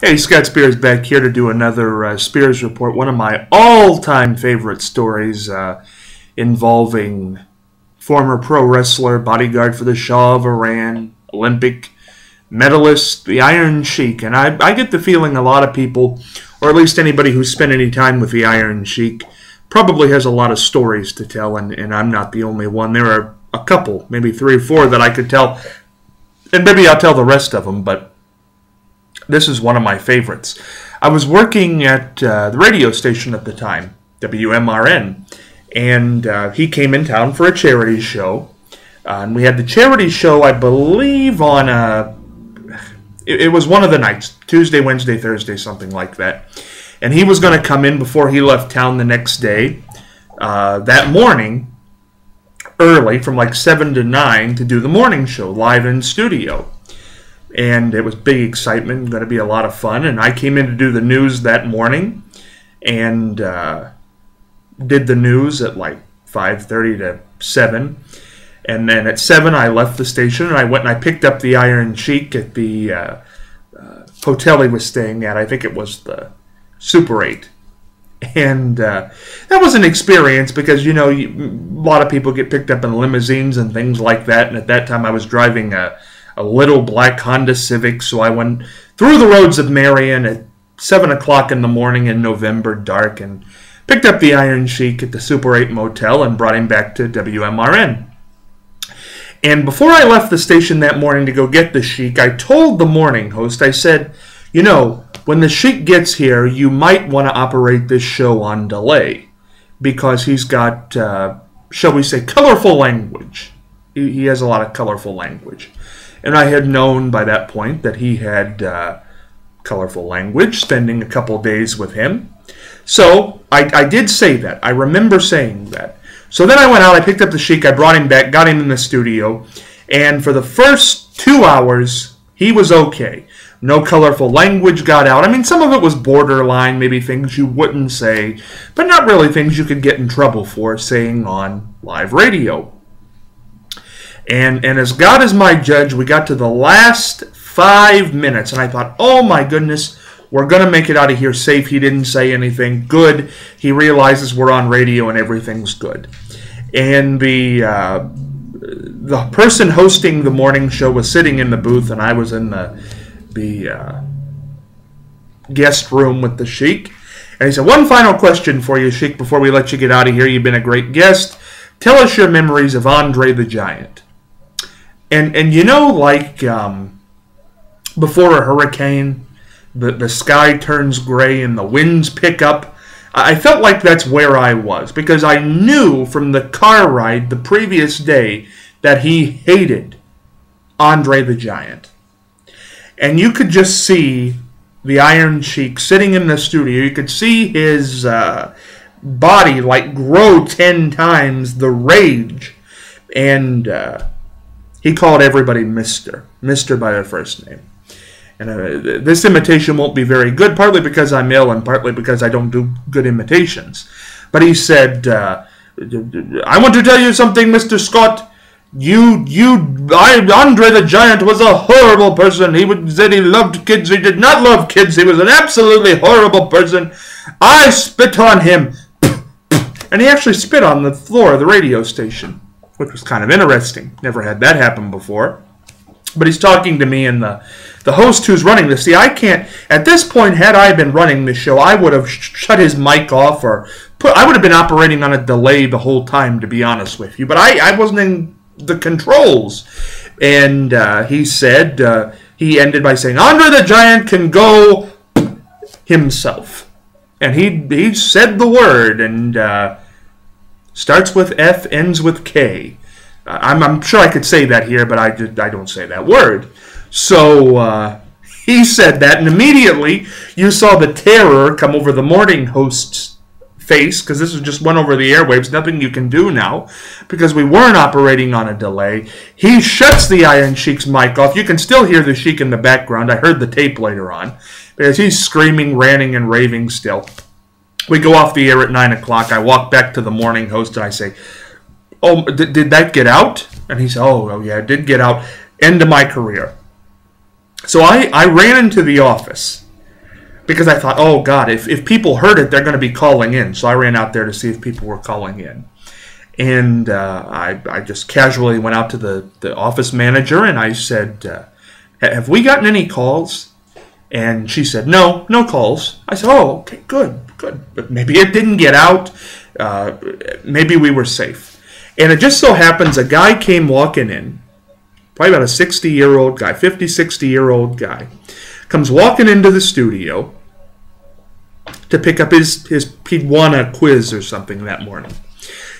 Hey, Scott Spears back here to do another Spears Report. One of my all-time favorite stories involving former pro wrestler, bodyguard for the Shah of Iran, Olympic medalist, the Iron Sheik. And I get the feeling a lot of people, or at least anybody who's spent any time with the Iron Sheik, probably has a lot of stories to tell, and I'm not the only one. There are a couple, maybe 3 or 4 that I could tell, and maybe I'll tell the rest of them, but this is one of my favorites. I was working at the radio station at the time, WMRN, and he came in town for a charity show. And we had the charity show, I believe, on it was one of the nights, Tuesday, Wednesday, Thursday, something like that. And he was going to come in before he left town the next day, that morning, early, from like 7 to 9, to do the morning show, live in studio. And it was big excitement, going to be a lot of fun. And I came in to do the news that morning and did the news at like 5:30 to 7. And then at 7 I left the station and I went and I picked up the Iron Sheik at the hotel he was staying at. I think it was the Super 8. And that was an experience because, you know, a lot of people get picked up in limousines and things like that. And at that time I was driving a little black Honda Civic, so I went through the roads of Marion at 7 o'clock in the morning in November, dark, and picked up the Iron Sheik at the Super 8 motel and brought him back to WMRN. And before I left the station that morning to go get the Sheik, I told the morning host, I said, you know, when the Sheik gets here, you might want to operate this show on delay because he's got, shall we say, colorful language. He has a lot of colorful language. And I had known by that point that he had colorful language, spending a couple days with him. So I did say that. I remember saying that. So then I went out, I picked up the Sheik, I brought him back, got him in the studio, and for the first 2 hours, he was okay. No colorful language got out. I mean, some of it was borderline, maybe things you wouldn't say, but not really things you could get in trouble for saying on live radio. And as God is my judge, we got to the last 5 minutes, and I thought, oh my goodness, we're going to make it out of here safe. He didn't say anything. Good. He realizes we're on radio and everything's good. And the person hosting the morning show was sitting in the booth, and I was in the guest room with the Sheik. And he said, one final question for you, Sheik, before we let you get out of here. You've been a great guest. Tell us your memories of Andre the Giant. And you know, like before a hurricane, the sky turns gray and the winds pick up. I felt like that's where I was because I knew from the car ride the previous day that he hated Andre the Giant. And you could just see the Iron Sheik sitting in the studio. You could see his body like grow 10 times the rage. And he called everybody Mr. Mr. by their first name. And this imitation won't be very good, partly because I'm ill and partly because I don't do good imitations. But he said, I want to tell you something, Mr. Scott. Andre the Giant was a horrible person. He said he loved kids. He did not love kids. He was an absolutely horrible person. I spit on him. And he actually spit on the floor of the radio station, which was kind of interesting. Never had that happen before. But he's talking to me and the host who's running this. See, I can't, at this point, had I been running the show, I would have shut his mic off or I would have been operating on a delay the whole time, to be honest with you. But I wasn't in the controls. And he said, he ended by saying, Andre the Giant can go himself. And he said the word, and starts with F, ends with K. I'm sure I could say that here, but I don't say that word. So he said that, and immediately you saw the terror come over the morning host's face, because this just went over the airwaves. Nothing you can do now, because we weren't operating on a delay. He shuts the Iron Sheik's mic off. You can still hear the Sheik in the background. I heard the tape later on, because he's screaming, ranting, and raving still. We go off the air at 9 o'clock. I walk back to the morning host, and I say, oh, did that get out? And he said, oh yeah, it did get out. End of my career. So I ran into the office, because I thought, oh, God, if people heard it, they're going to be calling in. So I ran out there to see if people were calling in. And I just casually went out to the office manager, and I said, have we gotten any calls? And she said, no calls. I said, oh, okay, good. But maybe it didn't get out. Maybe we were safe. And it just so happens a guy came walking in, probably about a 60-year-old guy, 50, 60-year-old guy, comes walking into the studio to pick up he'd won a quiz or something that morning.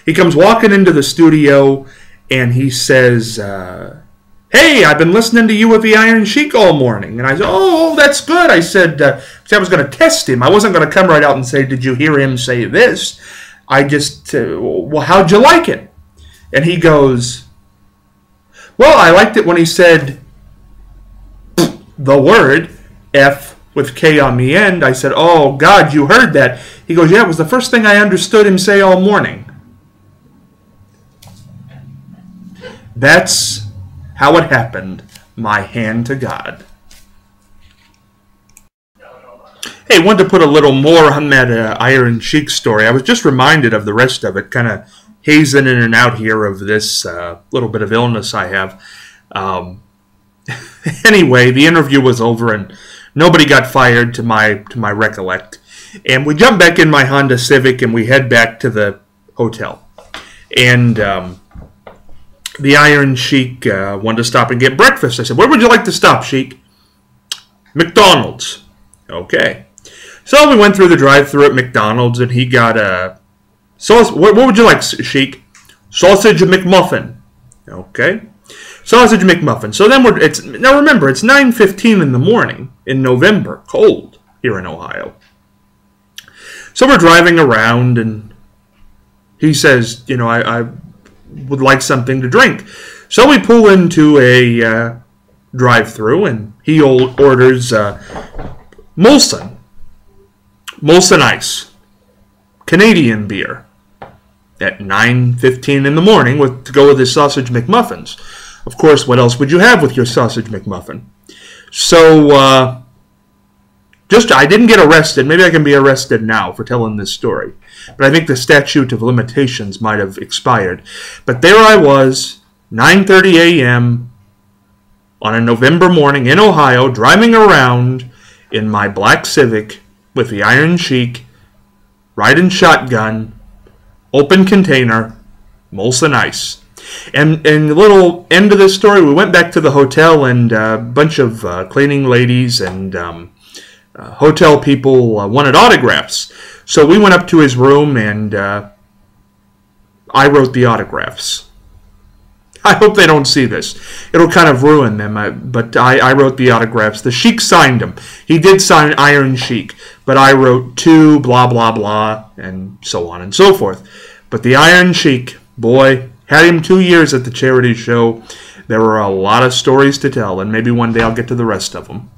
He comes walking into the studio, and he says, hey, I've been listening to you with the Iron Sheik all morning. And I said, oh, that's good. I said, I was going to test him. I wasn't going to come right out and say, did you hear him say this? I just, well, how'd you like it? And he goes, well, I liked it when he said the word F with K on the end. I said, oh, God, you heard that. He goes, yeah, it was the first thing I understood him say all morning. That's how it happened. My hand to God. Hey, wanted to put a little more on that Iron Sheik story. I was just reminded of the rest of it, kind of hazing in and out here of this little bit of illness I have. Anyway, the interview was over, and nobody got fired to my recollect. And we jump back in my Honda Civic, and we head back to the hotel. And the Iron Sheik wanted to stop and get breakfast. I said, where would you like to stop, Sheik? McDonald's. Okay. So we went through the drive-thru at McDonald's, and he got a sauce. What would you like, Sheik? Sausage McMuffin. Okay. Sausage McMuffin. So then now remember, it's 9:15 in the morning in November, cold here in Ohio. So we're driving around, and he says, I would like something to drink. So we pull into a drive-thru, and he orders Molson Ice, Canadian beer, at 9:15 in the morning to go with his sausage McMuffins. Of course, what else would you have with your sausage McMuffin? So, I didn't get arrested. Maybe I can be arrested now for telling this story. But I think the statute of limitations might have expired. But there I was, 9:30 a.m. on a November morning in Ohio, driving around in my black Civic with the Iron Sheik, riding shotgun, open container, Molson Ice. And the little end of this story, we went back to the hotel, and a bunch of cleaning ladies and hotel people wanted autographs. So we went up to his room, and I wrote the autographs. I hope they don't see this. It'll kind of ruin them, but I wrote the autographs. The Sheik signed them. He did sign Iron Sheik, but I wrote to blah, blah, blah, and so on and so forth. But the Iron Sheik, boy, had him 2 years at the charity show. There were a lot of stories to tell, and maybe one day I'll get to the rest of them.